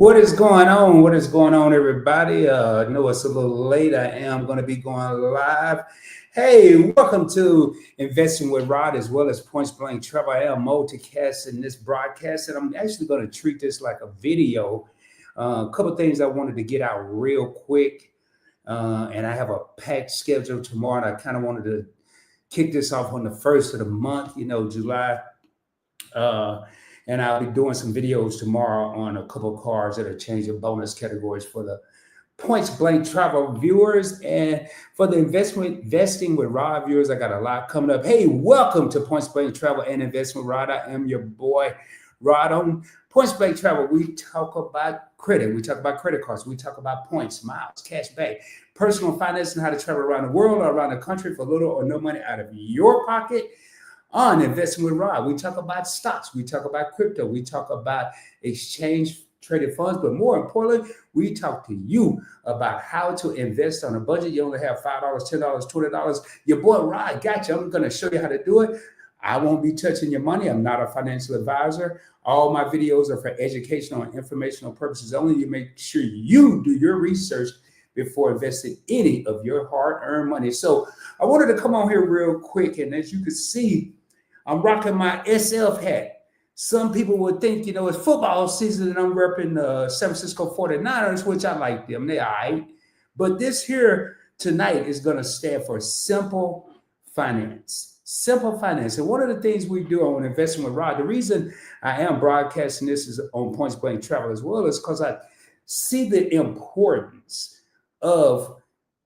What is going on? What is going on, everybody? I know it's a little late. I am going to be going live. Hey, welcome to Investing with Rod as well as Points Blank Travel. I am multicasting this broadcast, and I'm actually going to treat this like a video. A couple things I wanted to get out real quick, and I have a packed schedule tomorrow, and I kind of wanted to kick this off on the first of the month, July. Uh, and I'll be doing some videos tomorrow on a couple of cars that are changing bonus categories for the Points Blank Travel viewers. And for the investing with Rod viewers, I got a lot coming up. Hey, welcome to Points Blank Travel and Investment with Rod. I am your boy, Rod. On Points Blank Travel, we talk about credit. We talk about credit cards. We talk about points, miles, cash back, personal finance, and how to travel around the world or around the country for little or no money out of your pocket. On Investing with Rod, we talk about stocks, we talk about crypto, we talk about exchange traded funds, but more importantly, we talk to you about how to invest on a budget. You only have $5, $10, $20. Your boy Rod got you. I'm going to show you how to do it. I won't be touching your money. I'm not a financial advisor. All my videos are for educational and informational purposes only. You make sure you do your research before investing any of your hard-earned money. So I wanted to come on here real quick, and as you can see, I'm rocking my SF hat. Some people would think, it's football season and I'm repping the San Francisco 49ers, which I like them. They're all right. But this here tonight is going to stand for Simple Finance. Simple Finance. And one of the things we do on Investing with Rod, the reason I am broadcasting this is on Points Blank Travel as well, is because I see the importance of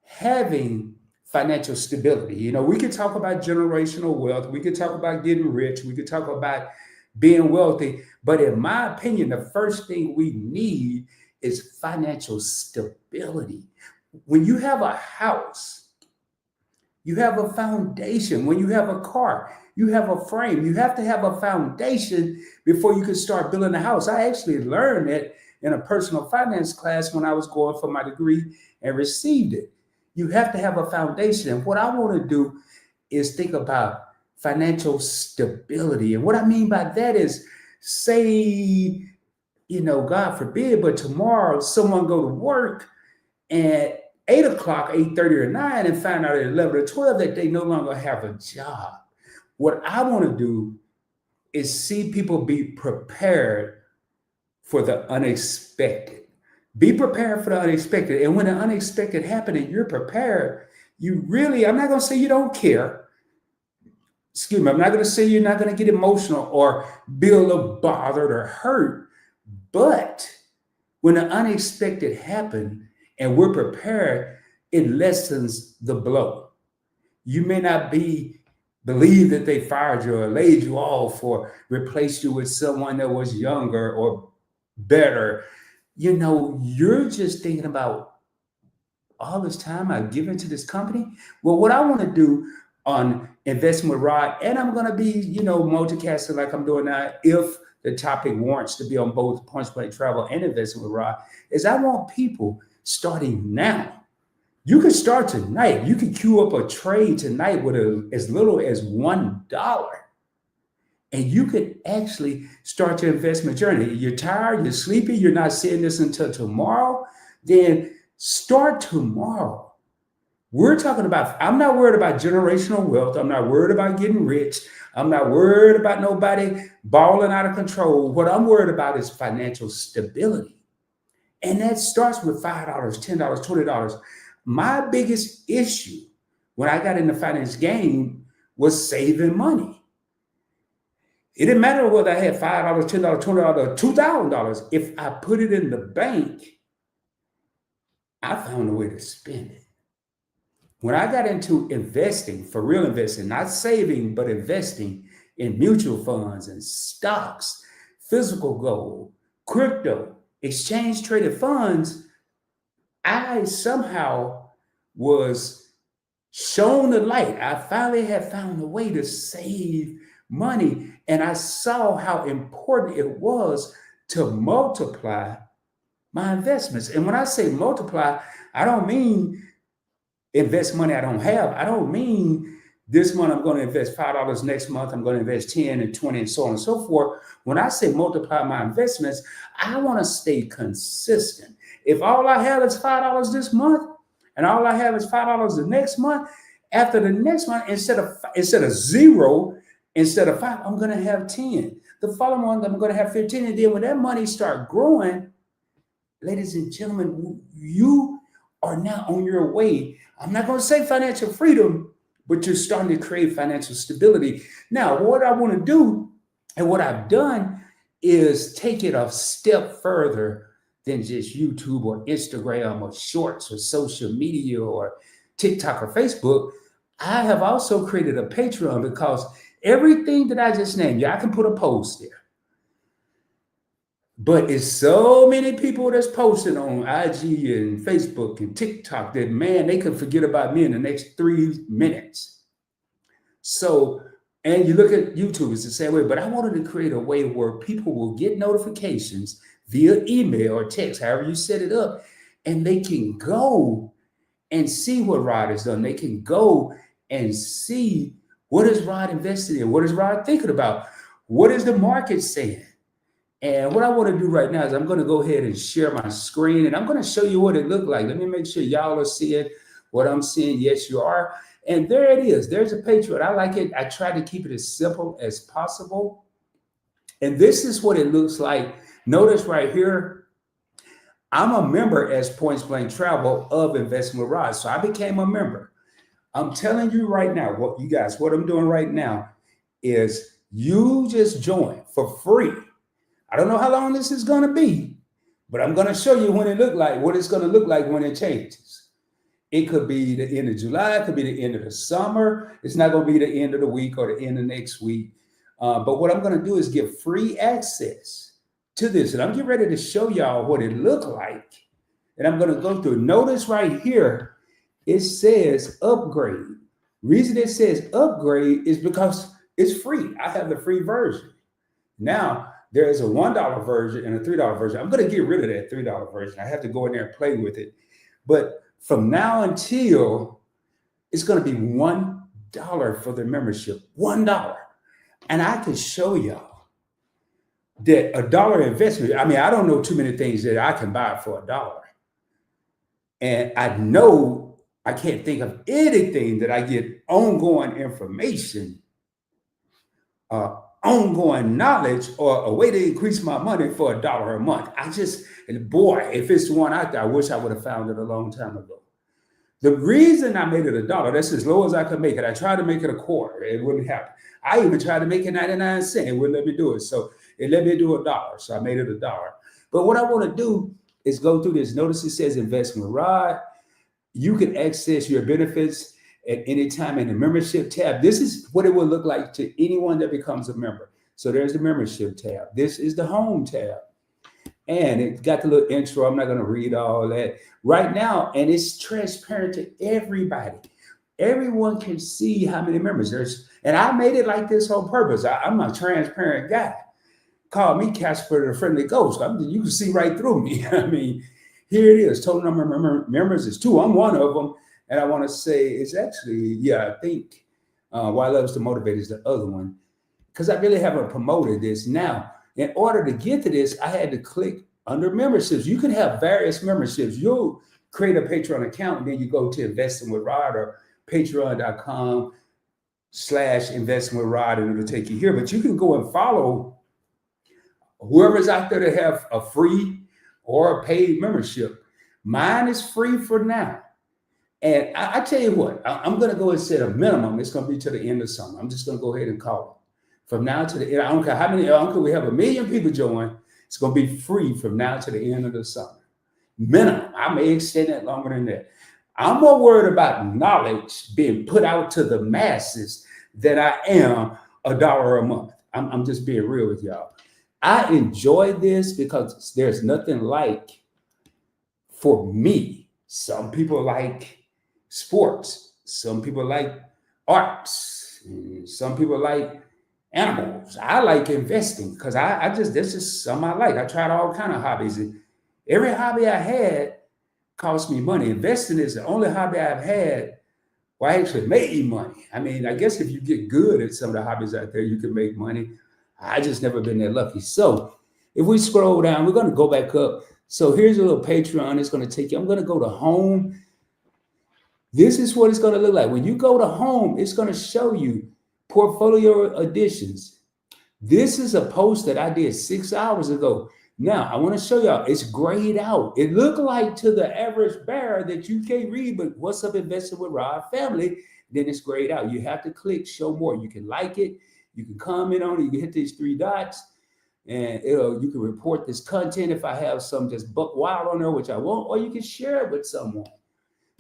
having financial stability. We could talk about generational wealth. We could talk about getting rich. We could talk about being wealthy. But in my opinion, the first thing we need is financial stability. When you have a house, you have a foundation. When you have a car, you have a frame. You have to have a foundation before you can start building a house. I actually learned that in a personal finance class when I was going for my degree and received it. You have to have a foundation. And what I want to do is think about financial stability. And what I mean by that is, say, God forbid, but tomorrow someone go to work at 8 o'clock, 8:30 or 9 and find out at 11 or 12 that they no longer have a job. What I want to do is see people be prepared for the unexpected. Be prepared for the unexpected. And when the unexpected happens and you're prepared, I'm not going to say you don't care. Excuse me, I'm not going to say you're not going to get emotional or be a little bothered or hurt. But when the unexpected happens and we're prepared, it lessens the blow. You may not believe that they fired you or laid you off or replaced you with someone that was younger or better. You're just thinking about all this time I've given to this company. Well, what I want to do on Investing with Rod, and I'm going to be, multicasting like I'm doing now, if the topic warrants to be on both Points Blank Travel and Investing with Rod, is I want people starting now. You can start tonight. You can queue up a trade tonight with as little as $1. And you could actually start your investment journey. You're tired, you're sleepy, you're not seeing this until tomorrow, then start tomorrow. I'm not worried about generational wealth. I'm not worried about getting rich. I'm not worried about nobody balling out of control. What I'm worried about is financial stability. And that starts with $5, $10, $20. My biggest issue when I got in the finance game was saving money. It didn't matter whether I had $5, $10, $20, or $2,000. If I put it in the bank, I found a way to spend it. When I got into investing, for real investing, not saving, but investing in mutual funds and stocks, physical gold, crypto, exchange traded funds, I somehow was shown the light. I finally had found a way to save money. And I saw how important it was to multiply my investments. And when I say multiply, I don't mean invest money I don't have. I don't mean This month I'm going to invest $5. Next month I'm going to invest 10 and 20 and so on and so forth. When I say multiply my investments, I want to stay consistent. If all I have is $5 this month and all I have is $5 the next month, after the next month, instead of zero, instead of 5, I'm going to have 10. The following month I'm going to have 15. And then when that money start growing, ladies and gentlemen, you are now on your way. I'm not going to say financial freedom, but you're starting to create financial stability. Now, what I want to do and what I've done is take it a step further than just YouTube or Instagram or shorts or social media or TikTok or Facebook. I have also created a Patreon because everything that I just named, I can put a post there. But it's so many people that's posting on IG and Facebook and TikTok that, man, they could forget about me in the next 3 minutes. So, and you look at YouTube, it's the same way. But I wanted to create a way where people will get notifications via email or text, however you set it up, and they can go and see what Rod has done. They can go and see what is Rod invested in, what is Rod thinking about, what is the market saying. And what I want to do right now is I'm going to go ahead and share my screen, and I'm going to show you what it looked like. Let me make sure y'all are seeing what I'm seeing. Yes, you are. And there it is. There's a Patreon. I like it. I try to keep it as simple as possible. And this is what it looks like. Notice right here, I'm a member as Points Blank Travel of Investing with Rod. So I became a member. I'm telling you right now, what I'm doing right now is you just join for free. I don't know how long this is going to be, but I'm going to show you what it's going to look like when it changes. It could be the end of July. It could be the end of the summer. It's not going to be the end of the week or the end of next week. But what I'm going to do is give free access to this. And I'm getting ready to show y'all what it looked like. And I'm going to go through. Notice right here, it says upgrade. Reason it says upgrade is because it's free. I have the free version. Now, there is a $1 version and a $3 version. I'm going to get rid of that $3 version. I have to go in there and play with it. But from now until, it's going to be $1 for the membership. $1. And I can show y'all that $1 investment, I don't know too many things that I can buy for $1. And I know I can't think of anything that I get ongoing information, ongoing knowledge, or a way to increase my money for $1 a month. If it's the one out there, I wish I would have found it a long time ago. The reason I made it $1, that's as low as I could make it. I tried to make it $0.25. It wouldn't happen. I even tried to make it 99 cents. It wouldn't let me do it. So it let me do $1. So I made it $1. But what I want to do is go through this. Notice it says Investment Rod. You can access your benefits at any time in the membership tab. This is what it will look like to anyone that becomes a member. So there's the membership tab. This is the home tab. And it got the little intro. I'm not going to read all that right now. And it's transparent to everybody. Everyone can see how many members there's. And I made it like this on purpose. I'm a transparent guy. Call me Casper the Friendly Ghost. You can see right through me. Here it is. Total number of members is 2. I'm one of them. And I want to say it's actually, I think Why Loves to Motivate is the other one, because I really haven't promoted this. Now, in order to get to this, I had to click under memberships. You can have various memberships. You'll create a Patreon account, and then you go to Investing with Rod or patreon.com/investing with Rod, and it'll take you here. But you can go and follow whoever's out there that have a free or a paid membership. Mine is free for now. And I tell you what, I'm going to go and set a minimum. It's going to be to the end of summer. I'm just going to go ahead and call it. From now to the end, I don't care how many, we have 1 million people join. It's going to be free from now to the end of the summer. Minimum. I may extend that longer than that. I'm more worried about knowledge being put out to the masses than I am $1 a month. I'm just being real with y'all. I enjoy this because there's nothing like, for me, some people like sports, some people like arts, some people like animals. I like investing because this is something I like. I tried all kind of hobbies, and every hobby I had cost me money. Investing is the only hobby I've had Well, I actually made money. I mean, I guess if you get good at some of the hobbies out there, you can make money. I just never been that lucky. So if we scroll down, we're going to go back up. So here's a little Patreon. It's going to take you. I'm going to go to home. This is what it's going to look like. When you go to home, it's going to show you portfolio additions. This is a post that I did 6 hours ago. Now, I want to show y'all, it's grayed out. It looked like to the average bear that you can't read, but what's up investing with Rod family, then it's grayed out. You have to click show more. You can like it. You can comment on it. You can hit these 3 dots, and you can report this content if I have some just buck wild on there, which I won't, or you can share it with someone.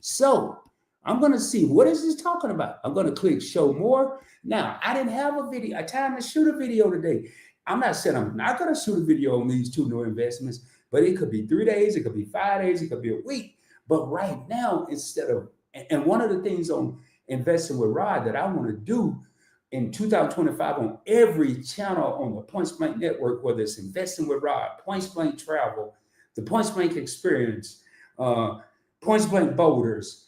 So I'm going to see, what is this talking about? I'm going to click show more. Now, I didn't have a video, a time to shoot a video today. I'm not saying I'm not going to shoot a video on these 2 new investments, but it could be 3 days, it could be 5 days, it could be a week. But right now, instead of, and one of the things on Investing with Rod that I want to do in 2025 on every channel on the Points Blank Network, whether it's Investing with Rod, Points Blank Travel, the Points Blank Experience, Points Blank Boulders,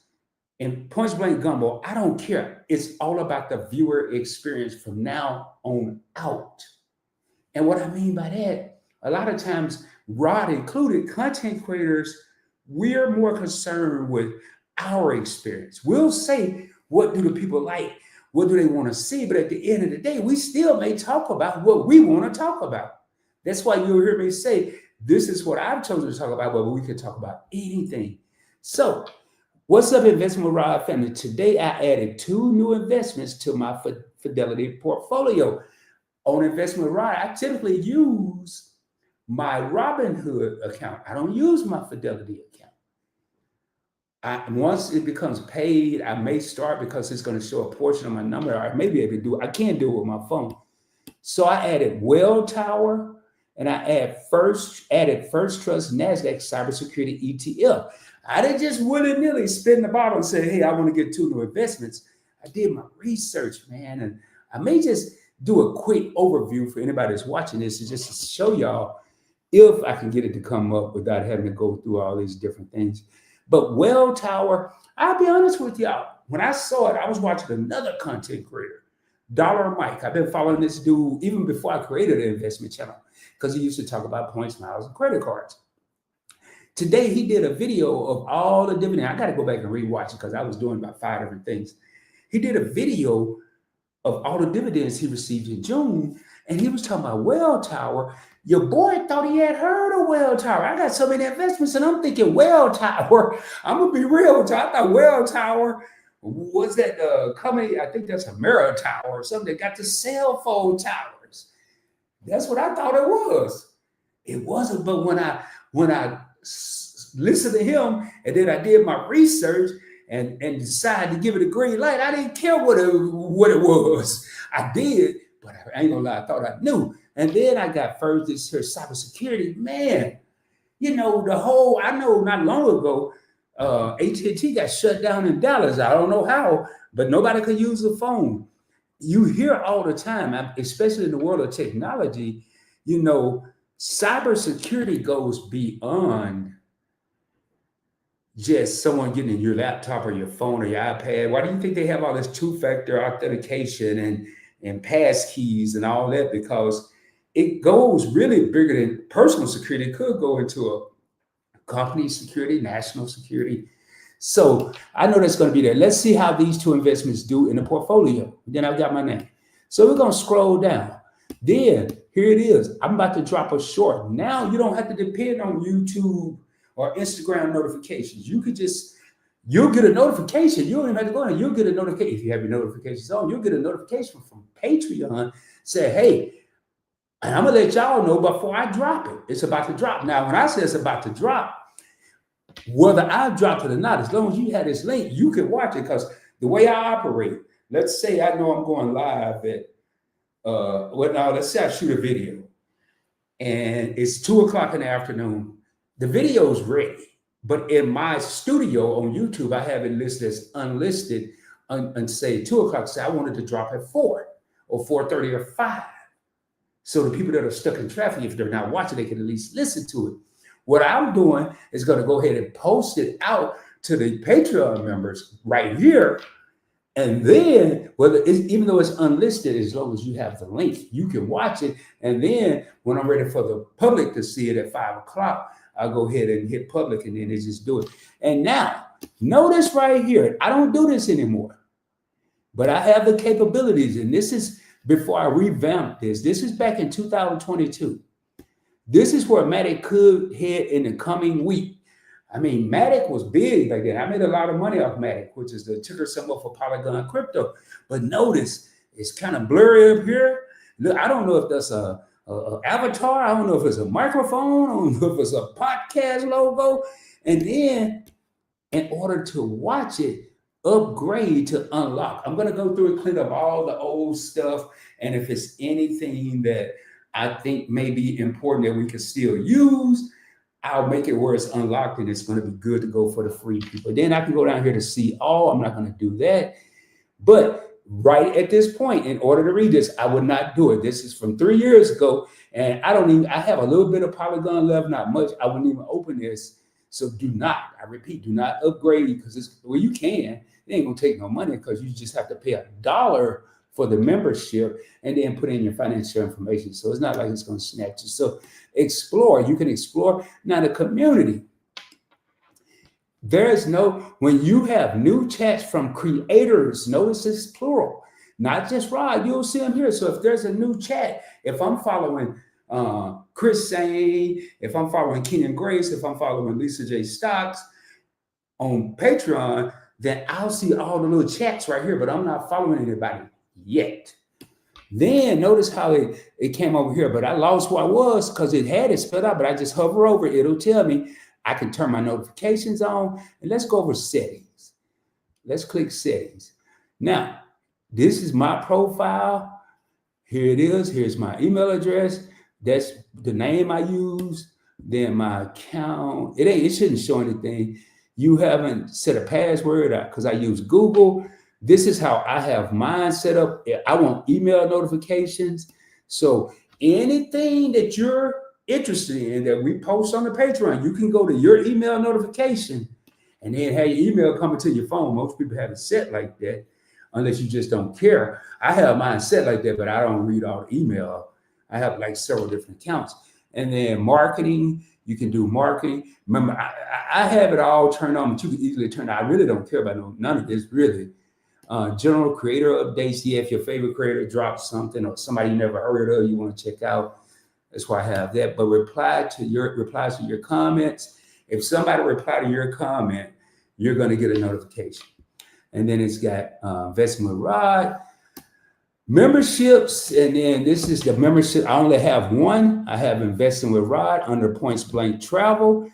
and Points Blank Gumbo, I don't care. It's all about the viewer experience from now on out. And what I mean by that, a lot of times, Rod included, content creators, we're more concerned with our experience. We'll say, what do the people like? What do they want to see? But at the end of the day, we still may talk about what we want to talk about. That's why you'll hear me say, this is what I've chosen to talk about, but we can talk about anything. So, what's up, Investing with Rod family? Today, I added 2 new investments to my Fidelity portfolio. On Investing with Rod, I typically use my Robinhood account. I don't use my Fidelity account. Once it becomes paid, I may start, because it's going to show a portion of my number. I may be able to do it. I can't do it with my phone. So I added Welltower, and I added First Trust NASDAQ Cybersecurity ETF. I didn't just willy-nilly spin the bottle and say, hey, I want to get 2 new investments. I did my research, man, and I may just do a quick overview for anybody that's watching this, just to show y'all if I can get it to come up without having to go through all these different things. But Welltower, I'll be honest with y'all, when I saw it, I was watching another content creator, Dollar Mike. I've been following this dude even before I created an investment channel, because he used to talk about points, miles, and credit cards. Today, he did a video of all the dividends. I got to go back and rewatch it, because I was doing about 5 different things. He did a video of all the dividends he received in June, and he was talking about Welltower. Your boy thought he had heard of Welltower. I got so many investments, and I'm thinking Welltower. I'm gonna be real with you. I thought Welltower was that company. I think that's Ameritower or something that got the cell phone towers. That's what I thought it was. It wasn't. But when I listened to him, and then I did my research and decided to give it a green light, I didn't care what it was. I did, but I ain't gonna lie, I thought I knew. And then I got first this here cybersecurity. Man, you know, I know not long ago, AT&T got shut down in Dallas. I don't know how, but nobody could use a phone. You hear all the time, especially in the world of technology, you know, cybersecurity goes beyond just someone getting in your laptop or your phone or your iPad. Why do you think they have all this 2-factor authentication and pass keys and all that? Because it goes really bigger than personal security. It could go into a company security, national security. So I know that's going to be there. Let's see how these 2 investments do in the portfolio. Then I've got my name. So we're going to scroll down. Then here it is. I'm about to drop a short. Now you don't have to depend on YouTube or Instagram notifications. You could you'll get a notification. You don't even have to go in. You'll get a notification. If you have your notifications on, you'll get a notification from Patreon. Say, hey, and I'm gonna let y'all know before I drop it. It's about to drop. Now, when I say it's about to drop, whether I dropped it or not, as long as you have this link, you can watch it. Because the way I operate, let's say I know I'm going live at let's say I shoot a video and it's 2:00 in the afternoon. The video's ready, but in my studio on YouTube, I have it listed as unlisted and say 2:00. Say I wanted to drop at 4 or 4:30 or 5. So the people that are stuck in traffic, if they're not watching, they can at least listen to it. What I'm doing is going to go ahead and post it out to the Patreon members right here. And then, even though it's unlisted, as long as you have the link, you can watch it. And then when I'm ready for the public to see it at 5 o'clock, I'll go ahead and hit public, and then they just do it. And now, notice right here, I don't do this anymore, but I have the capabilities. And this is before I revamped this. This is back in 2022. This is where Matic could head in the coming week. I mean, Matic was big back then. I made a lot of money off Matic, which is the ticker symbol for Polygon Crypto. But notice it's kind of blurry up here. Look, I don't know if that's a avatar. I don't know if it's a microphone. I don't know if it's a podcast logo. And then in order to watch it, upgrade to unlock. I'm going to go through and clean up all the old stuff. And if it's anything that I think may be important that we can still use, I'll make it where it's unlocked and it's going to be good to go for the free people. Then I can go down here to see all. I'm not going to do that. But right at this point, in order to read this, I would not do it. This is from 3 years ago. And I have a little bit of Polygon left, not much. I wouldn't even open this. So do not, I repeat, do not upgrade, because it's, well, you can. It ain't going to take no money, because you just have to pay $1 for the membership and then put in your financial information. So it's not like it's going to snatch you. So explore. You can explore. Now the community. There is no, when you have new chats from creators, notice it's plural, not just Rod, you'll see them here. So if there's a new chat, if I'm following Chris Sane, if I'm following Keenan Grace, if I'm following Lisa J. Stocks on Patreon, then I'll see all the little chats right here, but I'm not following anybody yet. Then notice how it came over here, but I lost who I was because it had it spelled out, but I just hover over it. It'll tell me. I can turn my notifications on, and let's go over settings. Let's click settings. Now, this is my profile. Here it is. Here's my email address. That's the name I use. Then my account. It shouldn't show anything. You haven't set a password because I use Google. This is how I have mine set up. I want email notifications. So anything that you're interested in that we post on the Patreon, you can go to your email notification and then have your email coming to your phone. Most people have it set like that, unless you just don't care. I have mine set like that, but I don't read all the email. I have like several different accounts. And then marketing, you can do marketing. Remember, I have it all turned on, but you can easily turn it. I really don't care about none of this, really. General creator updates. Yeah, if your favorite creator drops something or somebody you never heard of, you want to check out, that's why I have that. But replies to your comments. If somebody reply to your comment, you're going to get a notification. And then it's got Investment with Rod, memberships, and then this is the membership. I only have one. I have Investing with Rod under Points Blank Travel.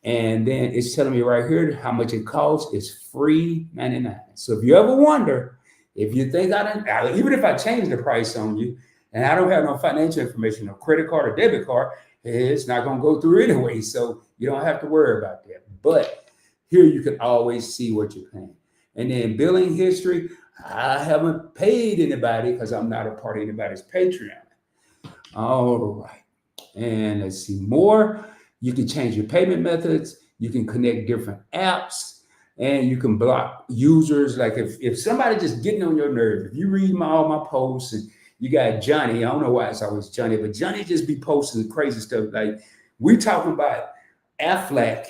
And then it's telling me right here how much it costs. It's free $99. So if you ever wonder, if you think even if I change the price on you and I don't have no financial information, no credit card or debit card, it's not going to go through anyway. So you don't have to worry about that. But here you can always see what you're paying. And then billing history, I haven't paid anybody because I'm not a part of anybody's Patreon. All right. And let's see more. You can change your payment methods. You can connect different apps, and you can block users. Like if somebody just getting on your nerve, if you read all my posts and you got Johnny, I don't know why it's always Johnny, but Johnny just be posting crazy stuff. Like we talking about Aflac,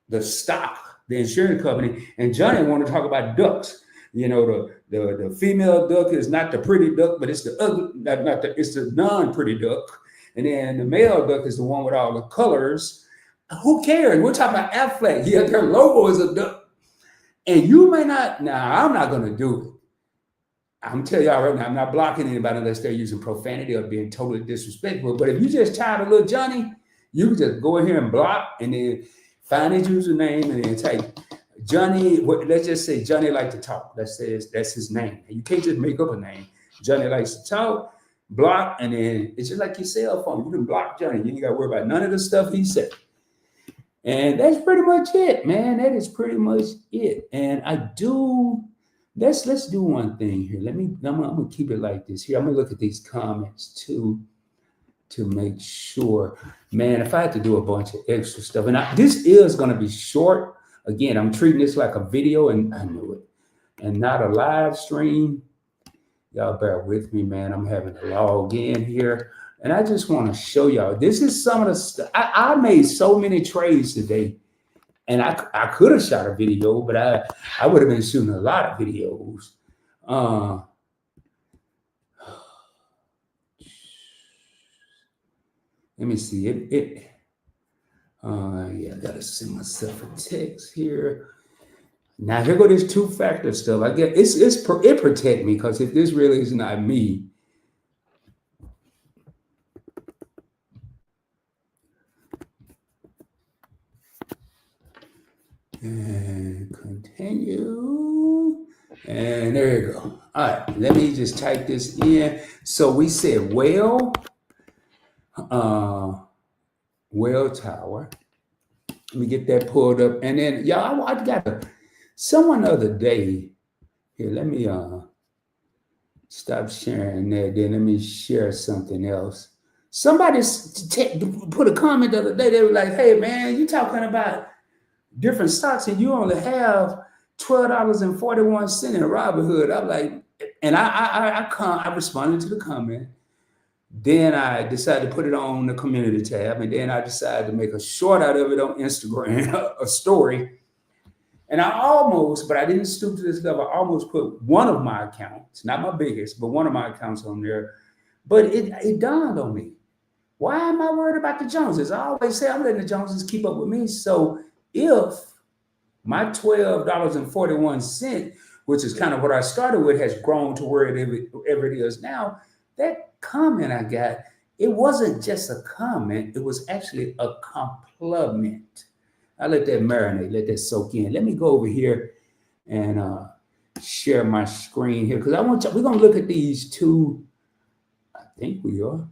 the stock, the insurance company, and Johnny want to talk about ducks. You know, the female duck is not the pretty duck, but it's the ugly, it's the non-pretty duck. And then the male duck is the one with all the colors. Who cares? We're talking about Aflac. Yeah, their logo is a duck. And you may not, I'm not going to do it. I'm telling y'all right now, I'm not blocking anybody unless they're using profanity or being totally disrespectful. But if you just tired of little Johnny, you can just go in here and block and then find his username and then type Johnny. Let's just say Johnny likes to talk. That's his name. And you can't just make up a name. Johnny likes to talk. Block, and then it's just like your cell phone. You can block Johnny. You ain't got to worry about none of the stuff he said. And that's pretty much it, man. That is pretty much it. And let's do one thing here. I'm gonna keep it like this here. I'm gonna look at these comments too to make sure. Man, if I had to do a bunch of extra stuff, and this is gonna be short. Again, I'm treating this like a video, and I knew it. and not a live stream, y'all bear with me, man. I'm having to log in here. And I just want to show y'all. This is some of the stuff. I made so many trades today. And I could have shot a video, but I would have been shooting a lot of videos. Let me see it. Yeah, I gotta send myself a text here. Now here go this two-factor stuff. I guess it protect me, because if this really is not me. And continue. And there you go. All right, let me just type this in. So we said Whale Tower. Let me get that pulled up. And then, y'all, I got someone the other day. Here, let me stop sharing that. Then let me share something else. Somebody put a comment the other day. They were like, hey, man, you talking about different stocks and you only have $12.41 in Robinhood. I'm like, and I responded to the comment. Then I decided to put it on the community tab, and then I decided to make a short out of it on Instagram, a story. And I almost, but I didn't stoop to this level. I almost put one of my accounts, not my biggest, but one of my accounts on there. But it dawned on me, why am I worried about the Joneses? I always say I'm letting the Joneses keep up with me. So if my $12.41, which is kind of what I started with, has grown to wherever it is now, that comment I got, it wasn't just a comment, it was actually a compliment. I let that marinate, let that soak in. Let me go over here and share my screen here, because we're gonna look at these two. I think we are.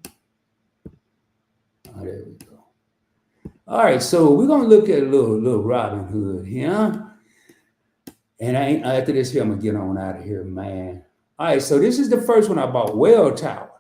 Oh, there we go. All right, so we're gonna look at a little Robinhood here. And after this here, I'm gonna get on out of here, man. All right, so this is the first one I bought, Whale Tower.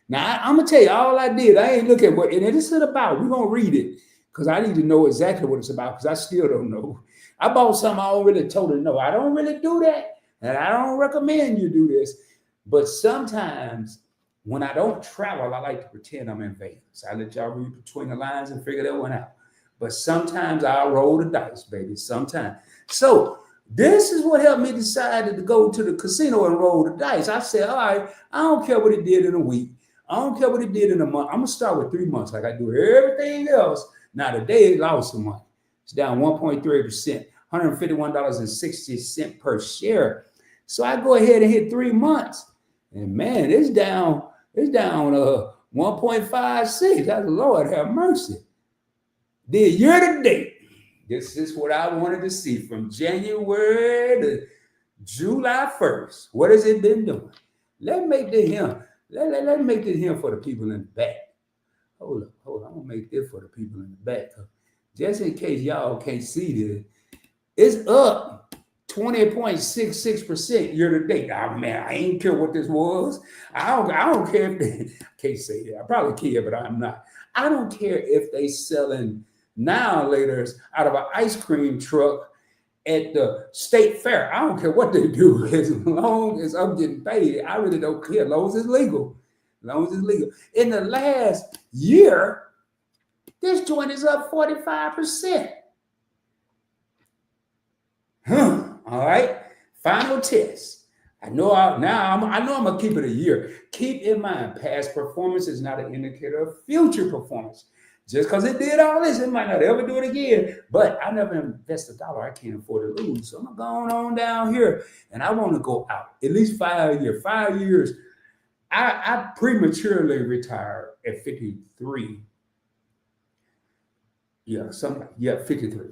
Now, I'm going to tell you all I did. I ain't look at what and this is about. We're going to read it, because I need to know exactly what it's about, because I still don't know. I bought something I don't really totally know. I don't really do that, and I don't recommend you do this. But sometimes when I don't travel, I like to pretend I'm in Vegas. I let y'all read between the lines and figure that one out. But sometimes I'll roll the dice, baby, sometimes. So this is what helped me decide to go to the casino and roll the dice. I said, all right, I don't care what it did in a week. I don't care what it did in a month. I'm going to start with 3 months like I do everything else. Now, today it lost some money. It's down 1.3%, $151.60 per share. So I go ahead and hit 3 months. And man, it's down 1.56. That's Lord have mercy. The year to date, this is what I wanted to see from January to July 1st. What has it been doing? Let's make this here. Let's make this here for the people in the back. Hold up. I'm going to make this for the people in the back. Just in case y'all can't see this, it's up 20.66% year to date. Oh, man, I ain't care what this was. I don't care if they, I can't say that. I probably care, but I'm not. I don't care if they selling now laters out of an ice cream truck at the state fair. I don't care what they do, as long as I'm getting paid. I really don't care, as long as it's legal. In the last year, this joint is up 45%. All right. Final test. I know I'm gonna keep it a year. Keep in mind, past performance is not an indicator of future performance. Just because it did all this, it might not ever do it again. But I never invest a dollar I can't afford to lose. So I'm going on down here, and I want to go out at least 5 years. 5 years. I prematurely retired at 53. Yeah, 53.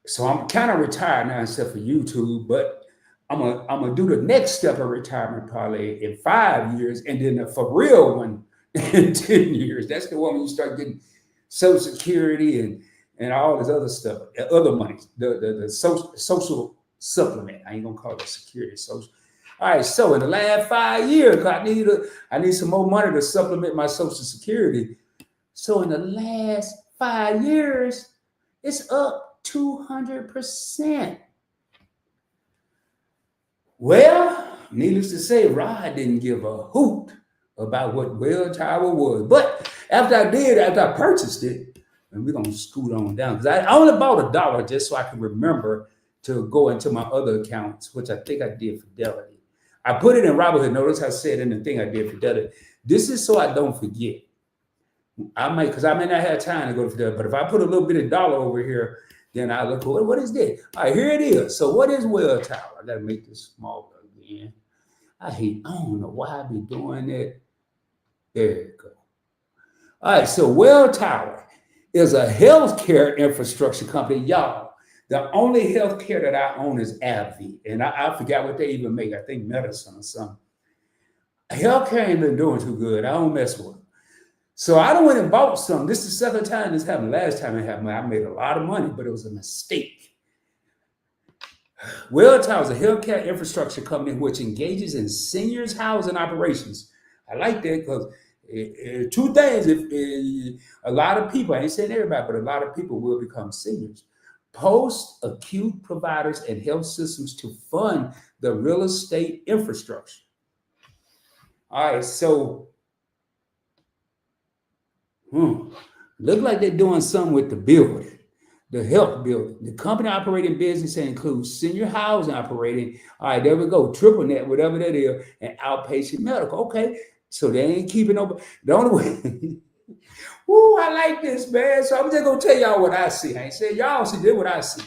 So I'm kind of retired now, except for YouTube. But I'm gonna do the next step of retirement probably in 5 years, and then the for real one in 10 years. That's the one when you start getting Social Security and all this other stuff, other money, the social supplement. I ain't gonna call it security, social. All right, so in the last 5 years, I need some more money to supplement my Social Security. So in the last 5 years, it's up 200%. Well, needless to say, Rod didn't give a hoot about what Welltower was. But after I purchased it, and we're gonna scoot on down because I only bought $1 just so I can remember to go into my other accounts, which I think I did Fidelity. I put it in Robinhood. Notice I said in the thing I did Fidelity. This is so I don't forget. Because I may not have time to go to Fidelity, but if I put a little bit of dollar over here, then I look, what is this? All right, here it is. So what is Welltower? I gotta make this smaller again. I don't know why I be doing it. There you go. All right, so Welltower is a healthcare infrastructure company. Y'all, the only healthcare that I own is AbbVie, and I forgot what they even make. I think medicine or something. Healthcare ain't been doing too good. I don't mess with them. So I done went and bought some. This is the second time this happened. Last time it happened, I made a lot of money, but it was a mistake. Welltower is a healthcare infrastructure company which engages in seniors housing operations. I like that because two things. If a lot of people, I ain't saying everybody, but a lot of people will become seniors. Post-acute providers and health systems to fund the real estate infrastructure. All right, so look like they're doing something with the building, the health building. The company operating business includes senior housing operating. All right, there we go. Triple net, whatever that is, and outpatient medical. Okay, so they ain't keeping over. The only way. Woo, I like this, man. So I'm just gonna tell y'all what I see. I ain't saying y'all see this what I see.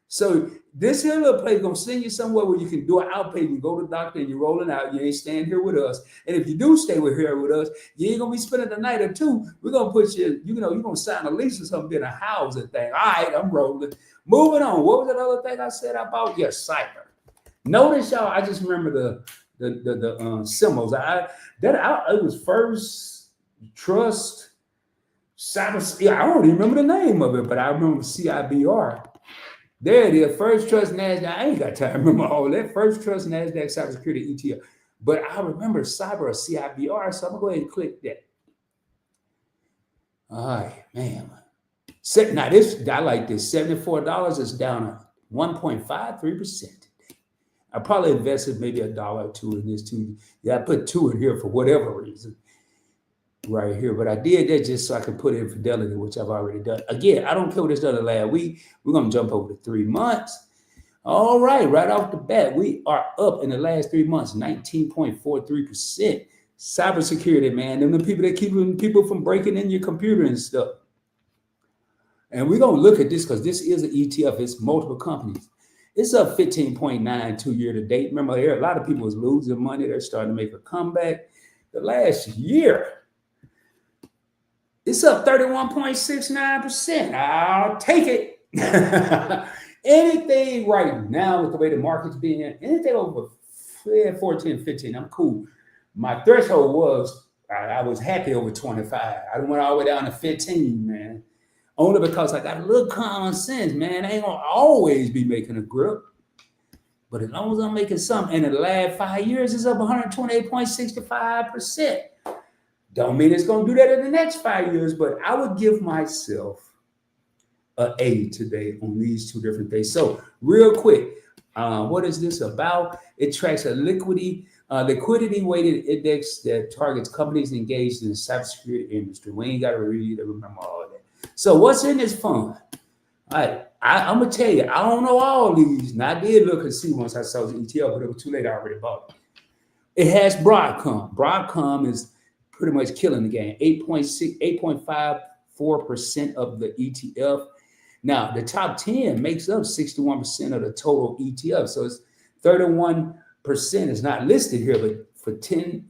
So this here little place gonna send you somewhere where you can do an outpatient. You go to the doctor and you're rolling out. You ain't staying here with us. And if you do stay here with us, you ain't gonna be spending the night or two. We're gonna put you, you're gonna sign a lease or something, in a housing thing. All right, I'm rolling. Moving on. What was that other thing I said about? Yeah, cyber. Notice y'all. I just remember the symbols. It was First Trust Cyber. Yeah, I don't even remember the name of it, but I remember CIBR. There it is, First Trust NASDAQ. I ain't got time to remember all that. First Trust NASDAQ Cybersecurity ETF. But I remember Cyber or CIBR, so I'm going to go ahead and click that. All right, man. Now, I like this. $74 is down 1.53% today. I probably invested maybe $1 or $2 in this too. Yeah, I put 2 in here for whatever reason. Right here, but I did that just so I could put in Fidelity, which I've already done. Again, I don't care what it's done the last week. We're gonna jump over to 3 months. All right, right off the bat, we are up in the last 3 months, 19.43%. Cybersecurity, man, them the people that keep people from breaking in your computer and stuff. And we're gonna look at this because this is an ETF. It's multiple companies. It's up 15.92 year to date. Remember, a lot of people was losing money. They're starting to make a comeback. The last year, it's up 31.69%. I'll take it. Anything right now with the way the market's being, anything over 14, 15, I'm cool. My threshold was, I was happy over 25. I went all the way down to 15, man. Only because I got a little common sense, man. I ain't gonna always be making a grip. But as long as I'm making something, and in the last 5 years, it's up 128.65%. Don't mean it's going to do that in the next 5 years, but I would give myself an A today on these two different things. So real quick, what is this about? It tracks a liquidity weighted index that targets companies engaged in the cybersecurity industry. We ain't got to read it, remember all of that. So what's in this fund? All right, I'm going to tell you, I don't know all these. Now, I did look and see once I saw the ETF, but it was too late. I already bought it. It has Broadcom. Broadcom is pretty much killing the game. 8.54% of the ETF. Now, the top 10 makes up 61% of the total ETF. So it's 31% is not listed here, but for 10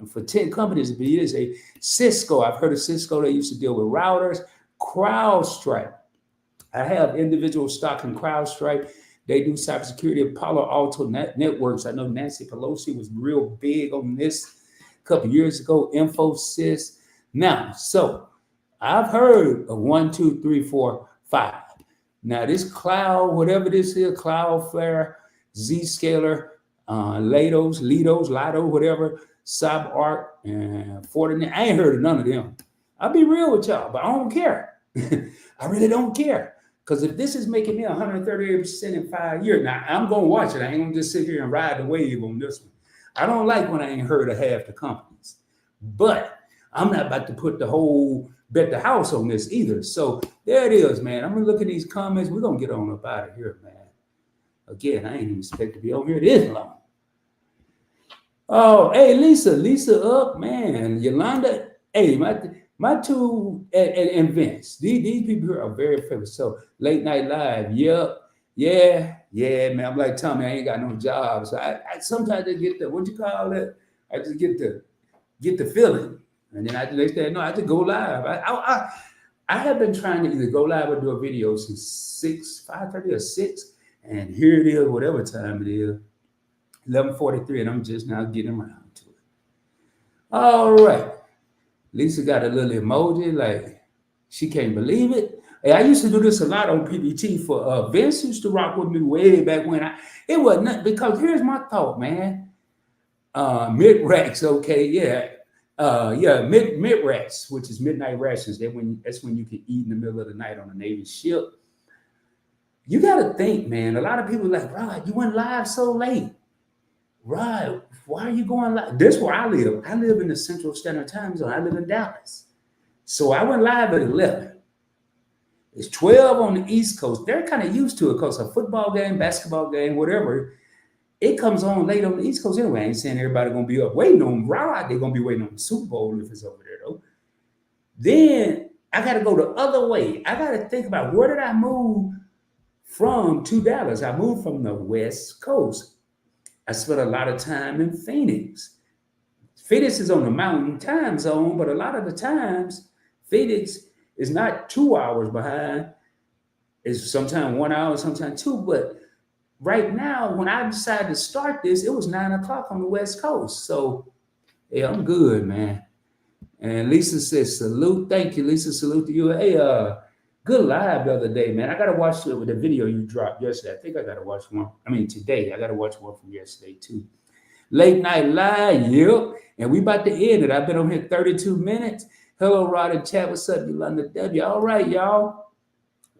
companies, it is a Cisco. I've heard of Cisco. They used to deal with routers. CrowdStrike. I have individual stock in CrowdStrike. They do cybersecurity. Palo Alto Networks. I know Nancy Pelosi was real big on this a couple years ago. Infosys. Now, so I've heard of 1, 2, 3, 4, 5. Now this cloud, whatever this is, Cloudflare, Zscaler, Lido, whatever, CyberArk, and Fortinet. I ain't heard of none of them. I'll be real with y'all, but I don't care. I really don't care. Because if this is making me 138% in 5 years, now I'm going to watch it. I ain't going to just sit here and ride the wave on this one. I don't like when I ain't heard of half the companies. But I'm not about to put the whole bet the house on this either. So there it is, man. I'm going to look at these comments. We're going to get on up out of here, man. Again, I ain't even expect to be on here this long. Oh, hey, Lisa up, man. Yolanda, hey, my two and Vince. These people here are very famous. So late night live, yep, yeah, man. I'm like Tommy, I ain't got no job. So I sometimes I get the, what you call it? I just get the feeling. And then they say, no, I just go live. I have been trying to either go live or do a video since 5:30 or 6. And here it is, whatever time it is, 11:43, and I'm just now getting around to it. All right. Lisa got a little emoji, like she can't believe it. Hey, I used to do this a lot on PBT for Vince used to rock with me way back when. It wasn't nothing, because here's my thought, man. Mid-racks, okay, yeah. Mid-racks, which is midnight rations. That's when you can eat in the middle of the night on a Navy ship. You got to think, man. A lot of people are like, Rod, you went live so late. Rod, why are you going live? This is where I live. I live in the Central Standard Time Zone. I live in Dallas. So I went live at 11. It's 12 on the East Coast. They're kind of used to it because a football game, basketball game, whatever, it comes on late on the East Coast anyway. I ain't saying everybody going to be up waiting on Rod. They're going to be waiting on the Super Bowl if it's over there, though. Then I got to go the other way. I got to think about, where did I move from to Dallas? I moved from the West Coast. I spent a lot of time in Phoenix. Phoenix is on the mountain time zone, but a lot of the times, Phoenix is not 2 hours behind. It's sometimes 1 hour, sometimes 2. But right now, when I decided to start this, it was 9 o'clock on the West Coast. So, yeah, I'm good, man. And Lisa says, salute. Thank you, Lisa. Salute to you. Hey, good live the other day, man. I got to watch the video you dropped yesterday. I think I got to watch one. I mean, today. I got to watch one from yesterday, too. Late night live, yep. And we about to end it. I've been on here 32 minutes. Hello, Rod and chat. What's up, Yolanda W? All right, y'all.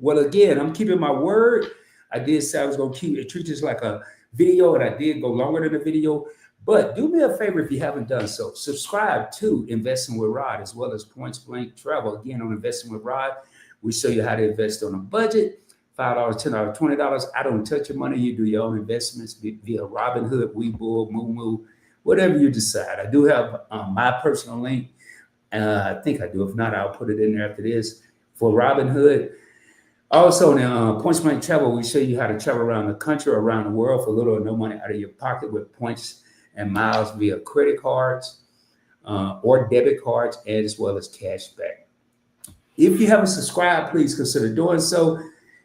Well, again, I'm keeping my word. I did say I was going to treat this like a video, and I did go longer than a video. But do me a favor if you haven't done so. Subscribe to Investing with Rod, as well as Points Blank Travel. Again, on Investing with Rod, we show you how to invest on a budget. $5, $10, $20. I don't touch your money. You do your own investments via Robinhood, Webull, Moomoo, whatever you decide. I do have my personal link. I think I do. If not, I'll put it in there after this for Robinhood. Also, in Points Blank Travel, we show you how to travel around the country or around the world for little or no money out of your pocket with points and miles via credit cards or debit cards, and as well as cash back. If you haven't subscribed, please consider doing so.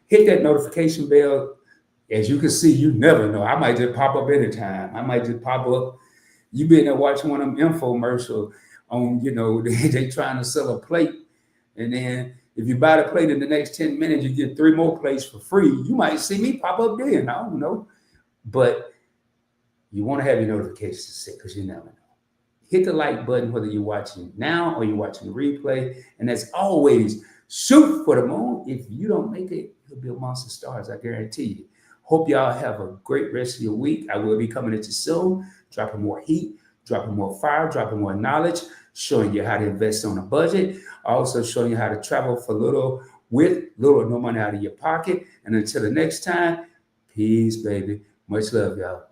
Hit that notification bell. As you can see, you never know. I might just pop up anytime. I might just pop up. You been there watching one of them infomercials on, they trying to sell a plate. And then if you buy the plate in the next 10 minutes, you get 3 more plates for free. You might see me pop up then. I don't know. But you want to have your notifications set, because you never know. Hit the like button, whether you're watching now or you're watching the replay. And as always, shoot for the moon. If you don't make it, you'll be amongst the stars, I guarantee you. Hope y'all have a great rest of your week. I will be coming at you soon, dropping more heat, dropping more fire, dropping more knowledge, showing you how to invest on a budget, also showing you how to travel for little or no money out of your pocket. And until the next time, peace, baby. Much love, y'all.